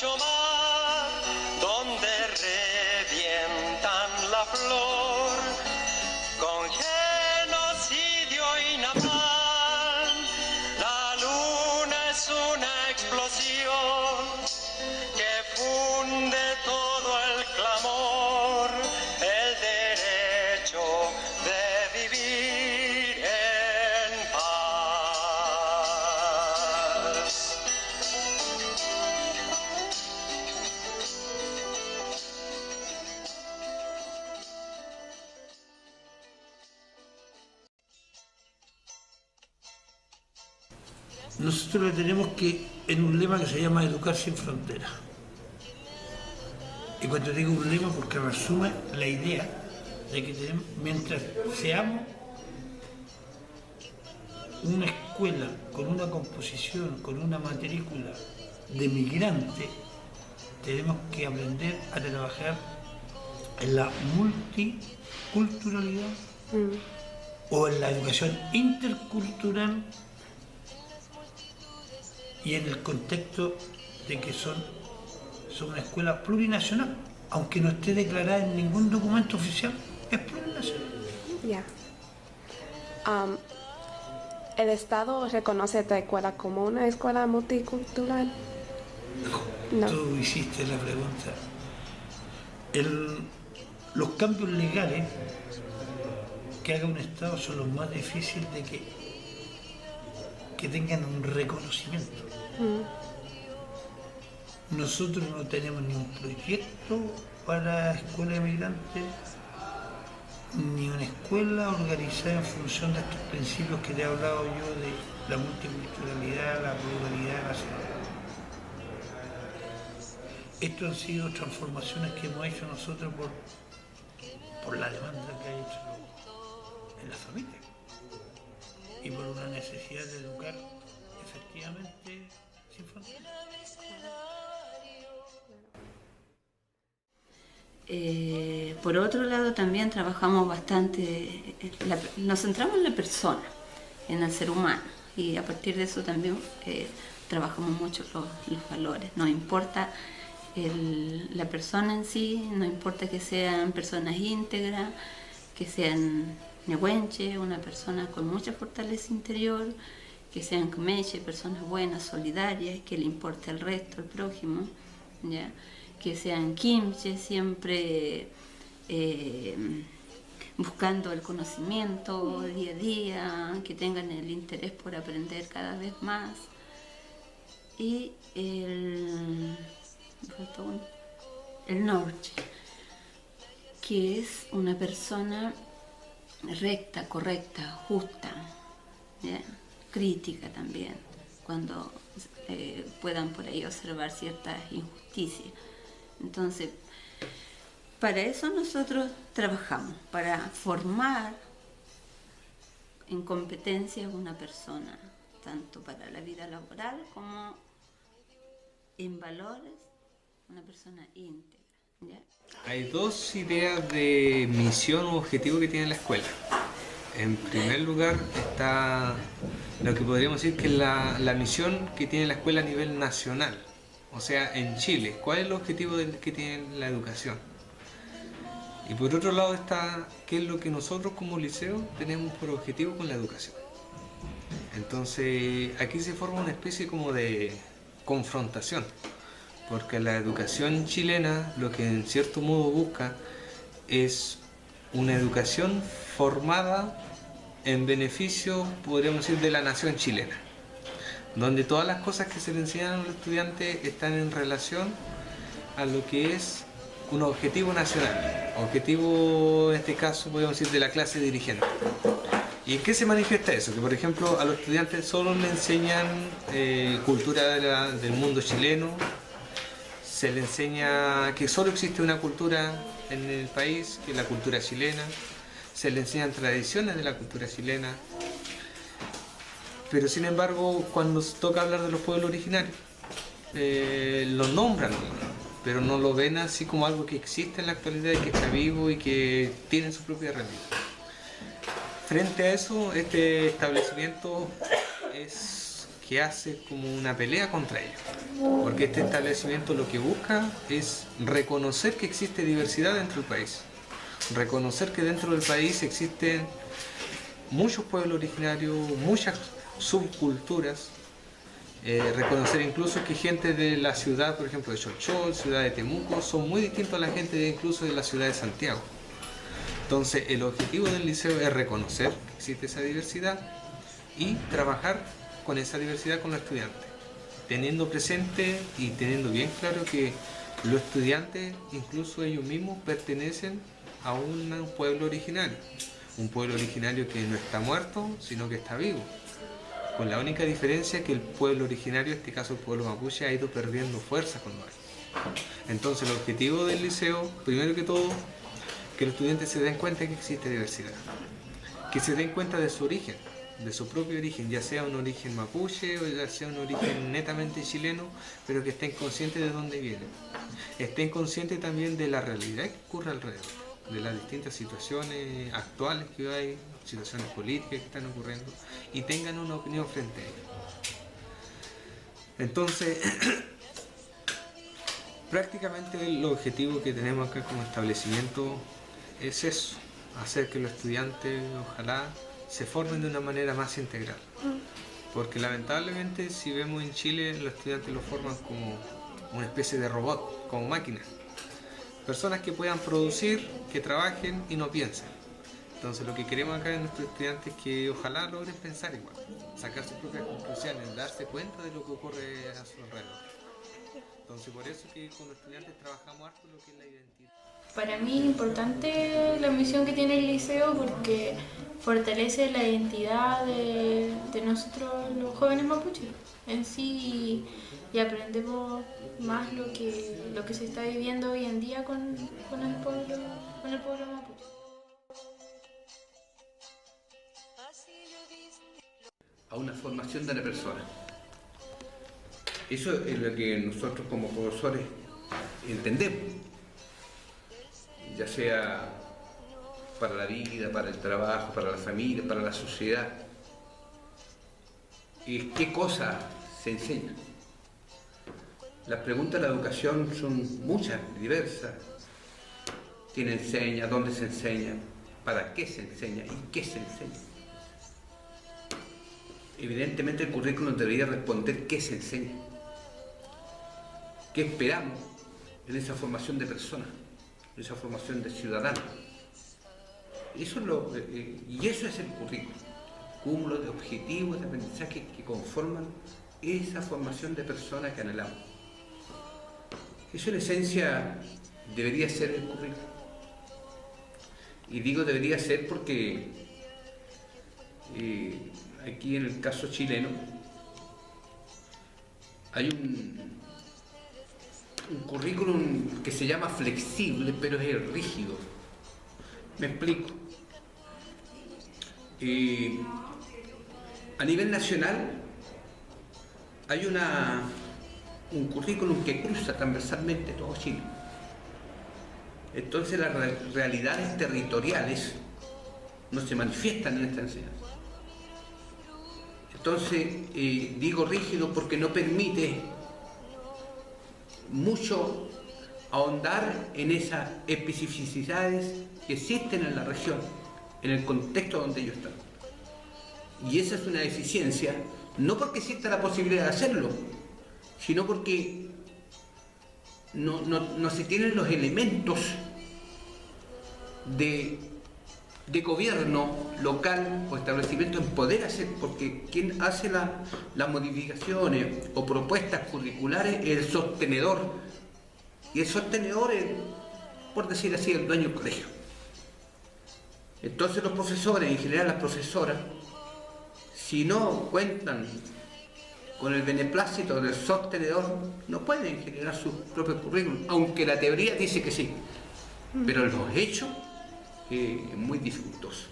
ancho mar, donde revientan la flor, con genocidio y napalm. La luna es una explosión que funde todo el clamor, el derecho de vivir en paz. Nosotros le tenemos que, en un lema que se llama Educar sin Fronteras. Y cuando digo un lema, porque resume la idea de que tenemos, mientras seamos una escuela con una composición, con una matrícula de migrantes, tenemos que aprender a trabajar en la multiculturalidad o en la educación intercultural y en el contexto de que son una escuela plurinacional, aunque no esté declarada en ningún documento oficial, es plurinacional. Ya. ¿El Estado reconoce esta escuela como una escuela multicultural? No. Tú hiciste la pregunta. Los cambios legales que haga un Estado son los más difíciles de que tengan un reconocimiento. Nosotros no tenemos ni un proyecto para escuela de migrantes, ni una escuela organizada en función de estos principios que te he hablado yo de la multiculturalidad, la pluralidad nacional. Estos han sido transformaciones que hemos hecho nosotros por la demanda que ha hecho en la familia y por una necesidad de educar efectivamente sin fronteras. Por otro lado, también trabajamos bastante, nos centramos en la persona, en el ser humano, y a partir de eso también trabajamos mucho los valores. Nos importa la persona en sí, no importa que sean personas íntegras, que sean nehuenche, una persona con mucha fortaleza interior, que sean comeche, personas buenas, solidarias, que le importe el resto, el prójimo, ¿ya? Que sean kimche, siempre buscando el conocimiento día a día, que tengan el interés por aprender cada vez más. Y el norte, que es una persona recta, correcta, justa, ¿ya? Crítica también, cuando puedan por ahí observar ciertas injusticias. Entonces, para eso nosotros trabajamos, para formar en competencias una persona, tanto para la vida laboral como en valores, una persona íntegra, ¿ya? Hay dos ideas de misión o objetivo que tiene la escuela. En primer lugar está lo que podríamos decir que es la misión que tiene la escuela a nivel nacional. O sea, en Chile, ¿cuál es el objetivo que tiene la educación? Y por otro lado está qué es lo que nosotros como liceo tenemos por objetivo con la educación. Entonces aquí se forma una especie como de confrontación, porque la educación chilena lo que en cierto modo busca es una educación formada en beneficio, podríamos decir, de la nación chilena, donde todas las cosas que se le enseñan a los estudiantes están en relación a lo que es un objetivo nacional, objetivo en este caso podríamos decir de la clase dirigente. ¿Y en qué se manifiesta eso? Que por ejemplo a los estudiantes solo le enseñan cultura del mundo chileno, se le enseña que solo existe una cultura en el país, que es la cultura chilena, se le enseñan tradiciones de la cultura chilena, pero sin embargo cuando se toca hablar de los pueblos originarios, los nombran, pero no lo ven así como algo que existe en la actualidad y que está vivo y que tiene su propia realidad. Frente a eso, este establecimiento que hace como una pelea contra ellos. Porque este establecimiento lo que busca es reconocer que existe diversidad dentro del país. Reconocer que dentro del país existen muchos pueblos originarios, muchas subculturas. Reconocer incluso que gente de la ciudad, por ejemplo de Cholchol, ciudad de Temuco, son muy distintos a la gente incluso de la ciudad de Santiago. Entonces el objetivo del liceo es reconocer que existe esa diversidad y trabajar con esa diversidad con los estudiantes, teniendo presente y teniendo bien claro que los estudiantes, incluso ellos mismos, pertenecen a un pueblo originario que no está muerto, sino que está vivo. Con la única diferencia que el pueblo originario, en este caso el pueblo mapuche, ha ido perdiendo fuerza con los años. Entonces el objetivo del liceo, primero que todo, que los estudiantes se den cuenta que existe diversidad, que se den cuenta de su origen, de su propio origen, ya sea un origen mapuche o ya sea un origen netamente chileno, pero que estén conscientes de dónde vienen, estén conscientes también de la realidad que ocurre alrededor, de las distintas situaciones actuales que hay, situaciones políticas que están ocurriendo, y tengan una opinión frente a ello. Entonces, prácticamente el objetivo que tenemos acá como establecimiento es eso, hacer que los estudiantes, ojalá, se formen de una manera más integral. Porque lamentablemente, si vemos en Chile, los estudiantes los forman como una especie de robot, como máquinas. Personas que puedan producir, que trabajen y no piensen. Entonces lo que queremos acá en nuestros estudiantes es que ojalá logren pensar igual, sacar sus propias conclusiones, darse cuenta de lo que ocurre a su alrededor. Entonces por eso que con los estudiantes trabajamos harto lo que es la identidad. Para mí es importante la misión que tiene el liceo porque fortalece la identidad de nosotros los jóvenes mapuches en sí y aprendemos más lo que se está viviendo hoy en día con el pueblo mapuche. A una formación de la persona. Eso es lo que nosotros como profesores entendemos, ya sea para la vida, para el trabajo, para la familia, para la sociedad. ¿Y qué cosa se enseña? Las preguntas de la educación son muchas, diversas. ¿Quién enseña? ¿Dónde se enseña? ¿Para qué se enseña? ¿Y qué se enseña? Evidentemente el currículum debería responder qué se enseña, qué esperamos en esa formación de personas, en esa formación de ciudadanos. Y eso es el currículum, cúmulo de objetivos de aprendizaje que conforman esa formación de personas que anhelamos. Eso en esencia debería ser el currículum. Y digo debería ser porque aquí en el caso chileno hay un currículum que se llama flexible, pero es rígido. Me explico. A nivel nacional hay un currículum que cruza transversalmente todo Chile. Entonces las realidades territoriales no se manifiestan en esta enseñanza. Entonces, digo rígido porque no permite mucho ahondar en esas especificidades que existen en la región, en el contexto donde ellos están. Y esa es una deficiencia, no porque exista la posibilidad de hacerlo, sino porque no se tienen los elementos de gobierno local o establecimiento en poder hacer, porque quien hace las modificaciones o propuestas curriculares es el sostenedor, y el sostenedor es, por decir así, el dueño del colegio. Entonces los profesores, en general las profesoras, si no cuentan con el beneplácito del sostenedor, no pueden generar sus propios currículum, aunque la teoría dice que sí, pero los hechos es muy dificultoso.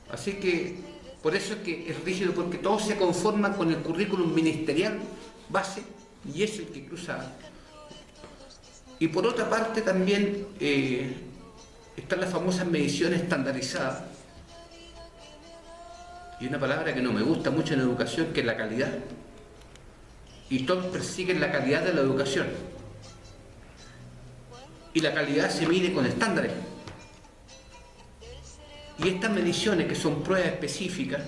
Así que por eso es que es rígido, porque todo se conforma con el currículum ministerial base y es el que cruza. Y por otra parte también están las famosas mediciones estandarizadas, Y una palabra que no me gusta mucho en educación, que es la calidad. Y todos persiguen la calidad de la educación. Y la calidad se mide con estándares. Y estas mediciones, que son pruebas específicas,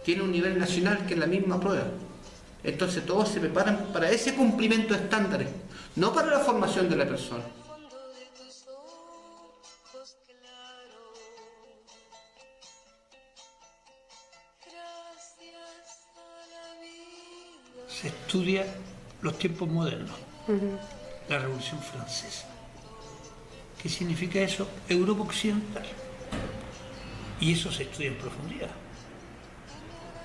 tienen un nivel nacional que es la misma prueba. Entonces todos se preparan para ese cumplimiento de estándares, no para la formación de la persona. Se estudia los tiempos modernos, la Revolución Francesa. ¿Qué significa eso? Europa Occidental. Y eso se estudia en profundidad.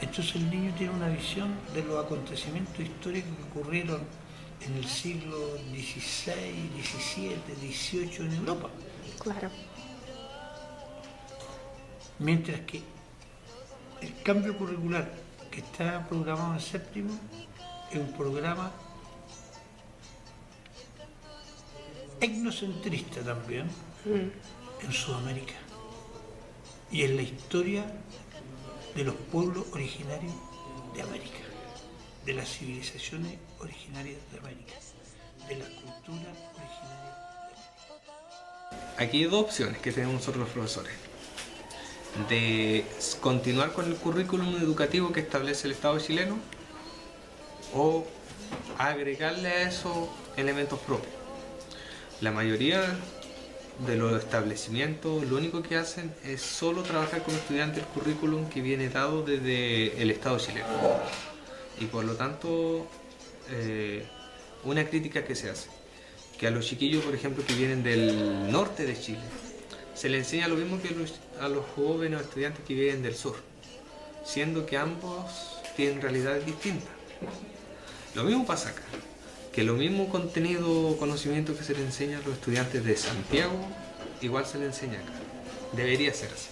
Entonces el niño tiene una visión de los acontecimientos históricos que ocurrieron en el siglo XVI, XVII, XVIII en Europa. Claro. Mientras que el cambio curricular que está programado en séptimo es un programa etnocentrista también en Sudamérica y en la historia de los pueblos originarios de América, de las civilizaciones originarias de América, de las culturas originarias de América. Aquí hay dos opciones que tenemos nosotros los profesores. De continuar con el currículum educativo que establece el Estado chileno o agregarle a eso elementos propios. La mayoría de los establecimientos lo único que hacen es solo trabajar con estudiantes el currículum que viene dado desde el Estado chileno. Y por lo tanto, una crítica que se hace, que a los chiquillos, por ejemplo, que vienen del norte de Chile, se les enseña lo mismo que a los jóvenes o estudiantes que vienen del sur, siendo que ambos tienen realidades distintas. Lo mismo pasa acá, que lo mismo contenido o conocimiento que se le enseña a los estudiantes de Santiago, igual se le enseña acá. Debería ser así.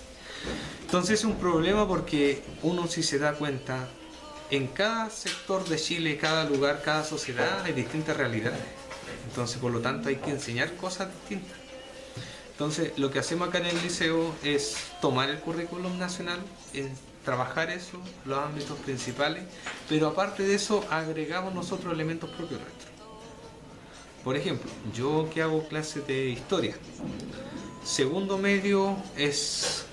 Entonces es un problema porque uno, si se da cuenta, en cada sector de Chile, cada lugar, cada sociedad hay distintas realidades. Entonces, por lo tanto, hay que enseñar cosas distintas. Entonces, lo que hacemos acá en el liceo es tomar el currículum nacional, trabajar eso, los ámbitos principales, pero aparte de eso, agregamos nosotros elementos propios nuestros. Por ejemplo, yo que hago clases de historia, segundo medio es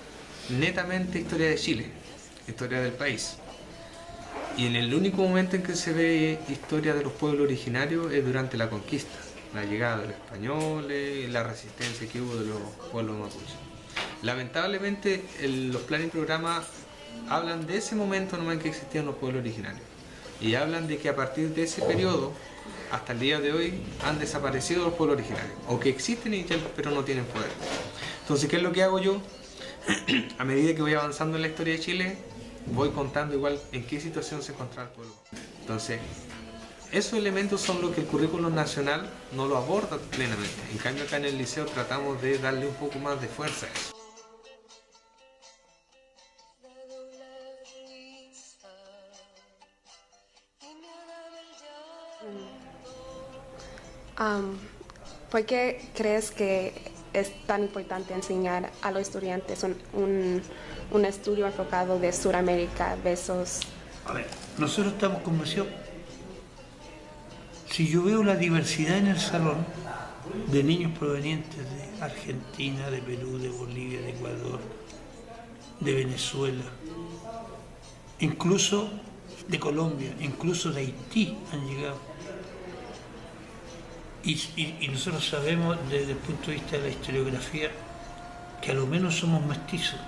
netamente historia de Chile, historia del país. Y en el único momento en que se ve historia de los pueblos originarios es durante la conquista, la llegada de los españoles, la resistencia que hubo de los pueblos mapuches. Lamentablemente los planes y programas hablan de ese momento nomás en que existían los pueblos originarios. Y hablan de que a partir de ese periodo, hasta el día de hoy, han desaparecido los pueblos originarios. O que existen, pero no tienen poder. Entonces, ¿qué es lo que hago yo? A medida que voy avanzando en la historia de Chile, voy contando igual en qué situación se encontraba el pueblo. Entonces, esos elementos son los que el currículum nacional no lo aborda plenamente. En cambio, acá en el liceo tratamos de darle un poco más de fuerza a eso. ¿Por qué crees que es tan importante enseñar a los estudiantes un estudio enfocado de Sudamérica versus... A ver, nosotros estamos convencidos. Si yo veo la diversidad en el salón de niños provenientes de Argentina, de Perú, de Bolivia, de Ecuador, de Venezuela, incluso de Colombia, incluso de Haití han llegado. Y nosotros sabemos desde el punto de vista de la historiografía que a lo menos somos mestizos.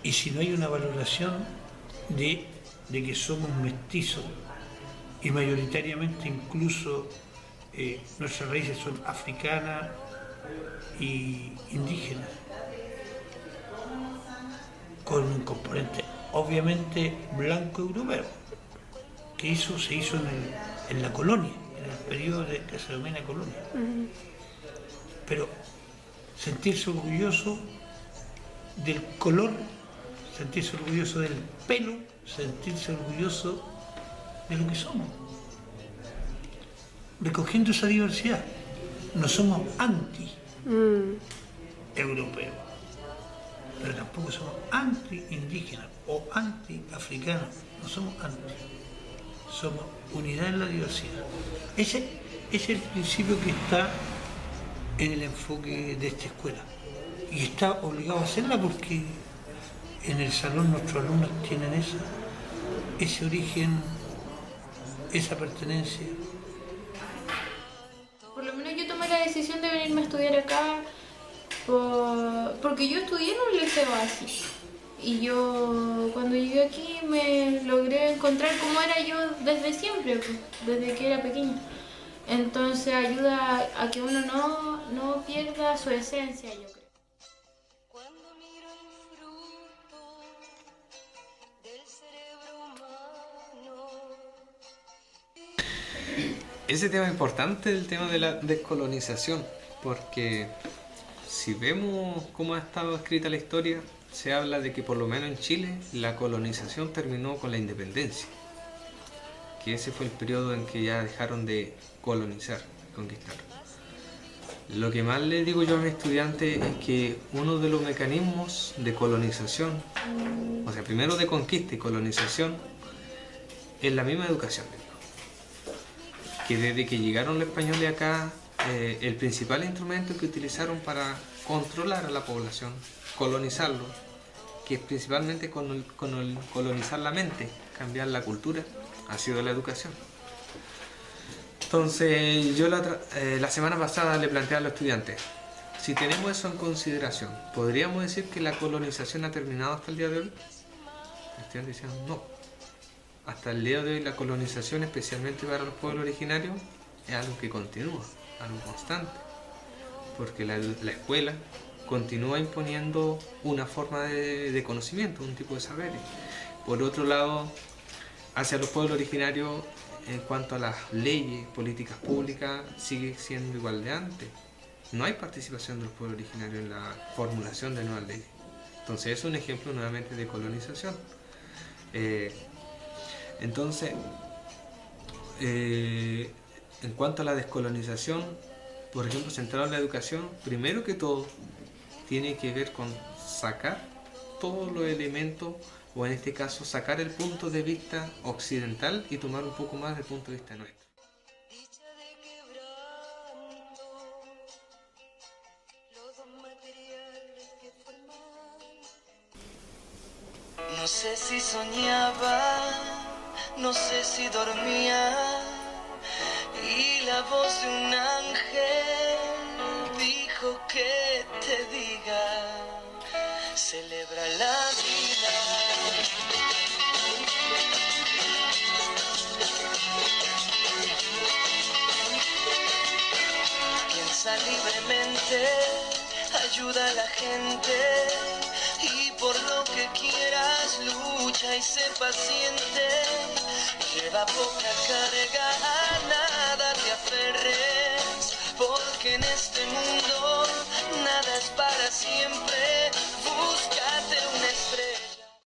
Y si no hay una valoración de que somos mestizos y mayoritariamente incluso nuestras raíces son africanas y indígenas, con un componente obviamente blanco europeo, que eso se hizo en la colonia, en el periodo que se denomina colonia. Pero sentirse orgulloso del color, sentirse orgulloso del pelo, sentirse orgulloso de lo que somos. Recogiendo esa diversidad, no somos anti-europeos. pero tampoco somos anti-indígenas o anti-africanos, no somos anti, somos unidad en la diversidad. Ese es el principio que está en el enfoque de esta escuela y está obligado a hacerla porque en el salón nuestros alumnos tienen ese origen, esa pertenencia. Por lo menos yo tomé la decisión de venirme a estudiar acá porque yo estudié en un liceo así. Y yo cuando llegué aquí me logré encontrar cómo era yo desde siempre, pues, desde que era pequeña. Entonces ayuda a que uno no pierda su esencia, yo creo. Cuando miro el fruto del cerebro humano. Ese tema es importante, el tema de la descolonización, porque si vemos cómo ha estado escrita la historia, se habla de que por lo menos en Chile la colonización terminó con la independencia, que ese fue el periodo en que ya dejaron de colonizar, conquistar. Lo que más le digo yo a mis estudiantes es que uno de los mecanismos de colonización, o sea, primero de conquista y colonización, es la misma educación. Que desde que llegaron los españoles acá, el principal instrumento que utilizaron para controlar a la población, colonizarlo, que es principalmente colonizar la mente, cambiar la cultura, ha sido la educación. Entonces yo la semana pasada le planteé a los estudiantes, si tenemos eso en consideración, ¿podríamos decir que la colonización ha terminado hasta el día de hoy? Los estudiantes decían no. Hasta el día de hoy la colonización, especialmente para los pueblos originarios, es algo que continúa, algo constante, porque la escuela continúa imponiendo una forma de conocimiento, un tipo de saberes. Por otro lado, hacia los pueblos originarios, en cuanto a las leyes, políticas públicas, sigue siendo igual de antes. No hay participación de los pueblos originarios en la formulación de nuevas leyes. Entonces es un ejemplo nuevamente de colonización. Entonces, en cuanto a la descolonización, por ejemplo, centrado en la educación, primero que todo, tiene que ver con sacar todos los elementos, o en este caso, sacar el punto de vista occidental y tomar un poco más del punto de vista nuestro. Dicha de quebranto, lodo material que forman. No sé si soñaba, no sé si dormía, y la voz de un ángel dijo que te diga, celebra la vida. Piensa libremente, ayuda a la gente, y por lo que quieras lucha y sé paciente. Lleva poca carga